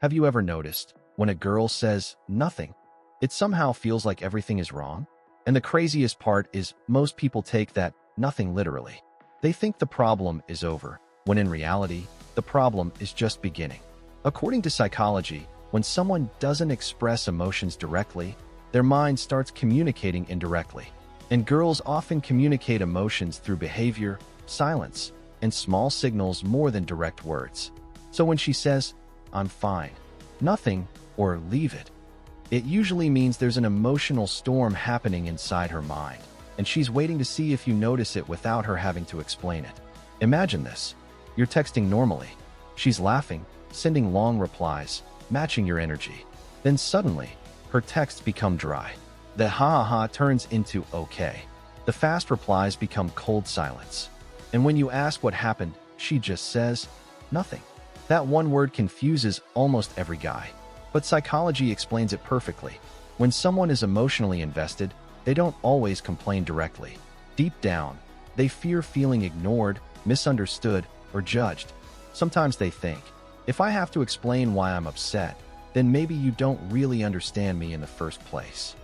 Have you ever noticed when a girl says nothing, it somehow feels like everything is wrong? And the craziest part is most people take that nothing literally. They think the problem is over, when in reality, the problem is just beginning. According to psychology, when someone doesn't express emotions directly, their mind starts communicating indirectly. And girls often communicate emotions through behavior, silence, and small signals more than direct words. So when she says, "I'm fine," "nothing," or "leave it," it usually means there's an emotional storm happening inside her mind, and she's waiting to see if you notice it without her having to explain it. Imagine this. You're texting normally. She's laughing, sending long replies, matching your energy. Then suddenly, her texts become dry. The ha-ha-ha turns into okay. The fast replies become cold silence. And when you ask what happened, she just says, "nothing." That one word confuses almost every guy. But psychology explains it perfectly. When someone is emotionally invested, they don't always complain directly. Deep down, they fear feeling ignored, misunderstood, or judged. Sometimes they think, if I have to explain why I'm upset, then maybe you don't really understand me in the first place.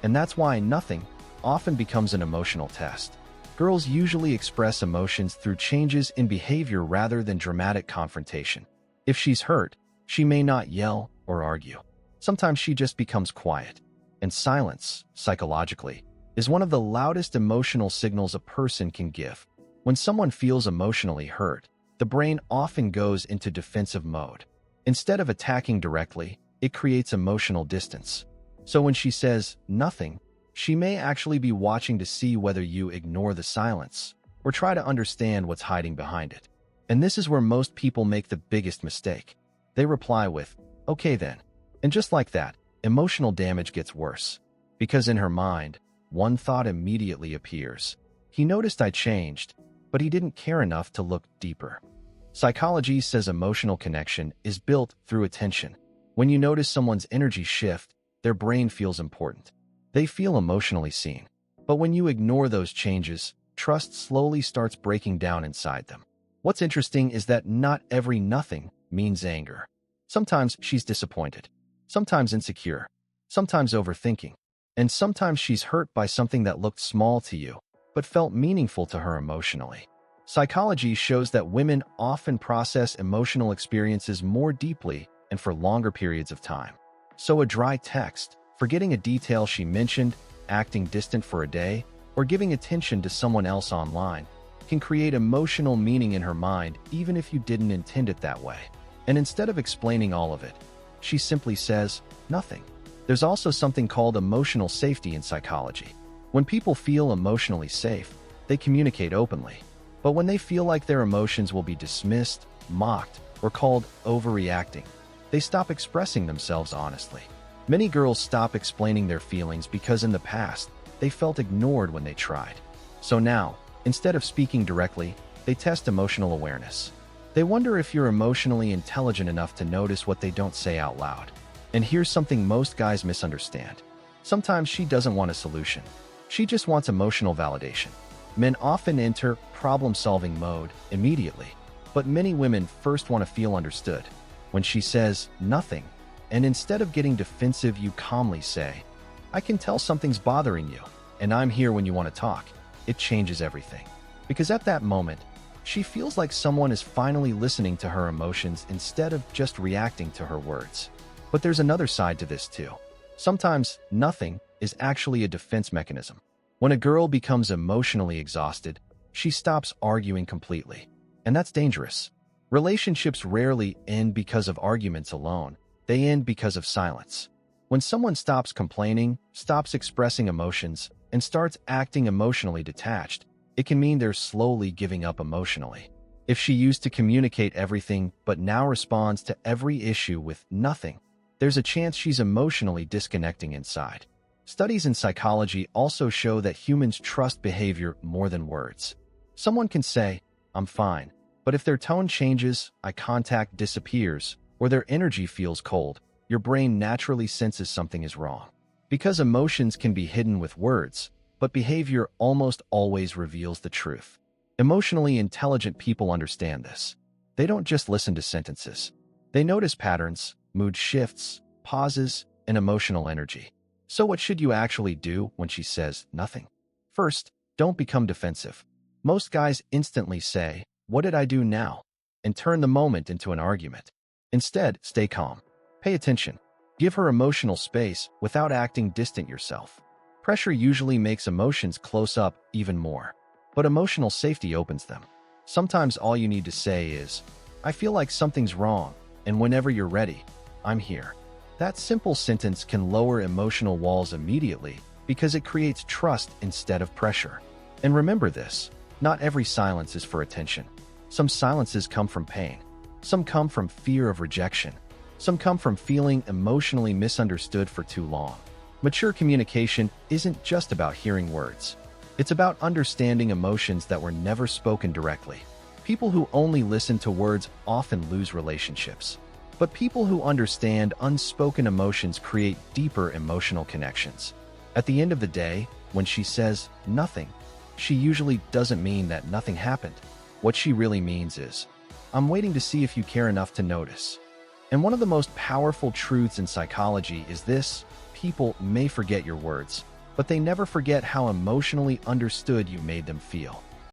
And that's why nothing often becomes an emotional test. Girls usually express emotions through changes in behavior rather than dramatic confrontation. If she's hurt, she may not yell or argue. Sometimes she just becomes quiet. And silence, psychologically, is one of the loudest emotional signals a person can give. When someone feels emotionally hurt, the brain often goes into defensive mode. Instead of attacking directly, it creates emotional distance. So when she says nothing, she may actually be watching to see whether you ignore the silence or try to understand what's hiding behind it. And this is where most people make the biggest mistake. They reply with, "okay then." And just like that, emotional damage gets worse. Because in her mind, one thought immediately appears. He noticed I changed, but he didn't care enough to look deeper. Psychology says emotional connection is built through attention. When you notice someone's energy shift, their brain feels important. They feel emotionally seen. But when you ignore those changes, trust slowly starts breaking down inside them. What's interesting is that not every nothing means anger. Sometimes she's disappointed, sometimes insecure, sometimes overthinking, and sometimes she's hurt by something that looked small to you, but felt meaningful to her emotionally. Psychology shows that women often process emotional experiences more deeply and for longer periods of time. So a dry text, forgetting a detail she mentioned, acting distant for a day, or giving attention to someone else online can create emotional meaning in her mind even if you didn't intend it that way. And instead of explaining all of it, she simply says, "nothing." There's also something called emotional safety in psychology. When people feel emotionally safe, they communicate openly. But when they feel like their emotions will be dismissed, mocked, or called overreacting, they stop expressing themselves honestly. Many girls stop explaining their feelings because in the past, they felt ignored when they tried. So now, instead of speaking directly, they test emotional awareness. They wonder if you're emotionally intelligent enough to notice what they don't say out loud. And here's something most guys misunderstand. Sometimes she doesn't want a solution. She just wants emotional validation. Men often enter problem-solving mode immediately, but many women first want to feel understood. When she says nothing, and instead of getting defensive, you calmly say, "I can tell something's bothering you, and I'm here when you want to talk," it changes everything. Because at that moment, she feels like someone is finally listening to her emotions instead of just reacting to her words. But there's another side to this too. Sometimes nothing is actually a defense mechanism. When a girl becomes emotionally exhausted, she stops arguing completely. And that's dangerous. Relationships rarely end because of arguments alone. They end because of silence. When someone stops complaining, stops expressing emotions, and starts acting emotionally detached, it can mean they're slowly giving up emotionally. If she used to communicate everything but now responds to every issue with nothing, there's a chance she's emotionally disconnecting inside. Studies in psychology also show that humans trust behavior more than words. Someone can say, "I'm fine," but if their tone changes, eye contact disappears, or their energy feels cold, your brain naturally senses something is wrong. Because emotions can be hidden with words, but behavior almost always reveals the truth. Emotionally intelligent people understand this. They don't just listen to sentences. They notice patterns, mood shifts, pauses, and emotional energy. So what should you actually do when she says nothing? First, don't become defensive. Most guys instantly say, "What did I do now?" and turn the moment into an argument. Instead, stay calm. Pay attention. Give her emotional space without acting distant yourself. Pressure usually makes emotions close up even more, but emotional safety opens them. Sometimes all you need to say is, "I feel like something's wrong, and whenever you're ready, I'm here." That simple sentence can lower emotional walls immediately because it creates trust instead of pressure. And remember this, not every silence is for attention. Some silences come from pain. Some come from fear of rejection. Some come from feeling emotionally misunderstood for too long. Mature communication isn't just about hearing words. It's about understanding emotions that were never spoken directly. People who only listen to words often lose relationships. But people who understand unspoken emotions create deeper emotional connections. At the end of the day, when she says nothing, she usually doesn't mean that nothing happened. What she really means is, "I'm waiting to see if you care enough to notice." And one of the most powerful truths in psychology is this: people may forget your words, but they never forget how emotionally understood you made them feel.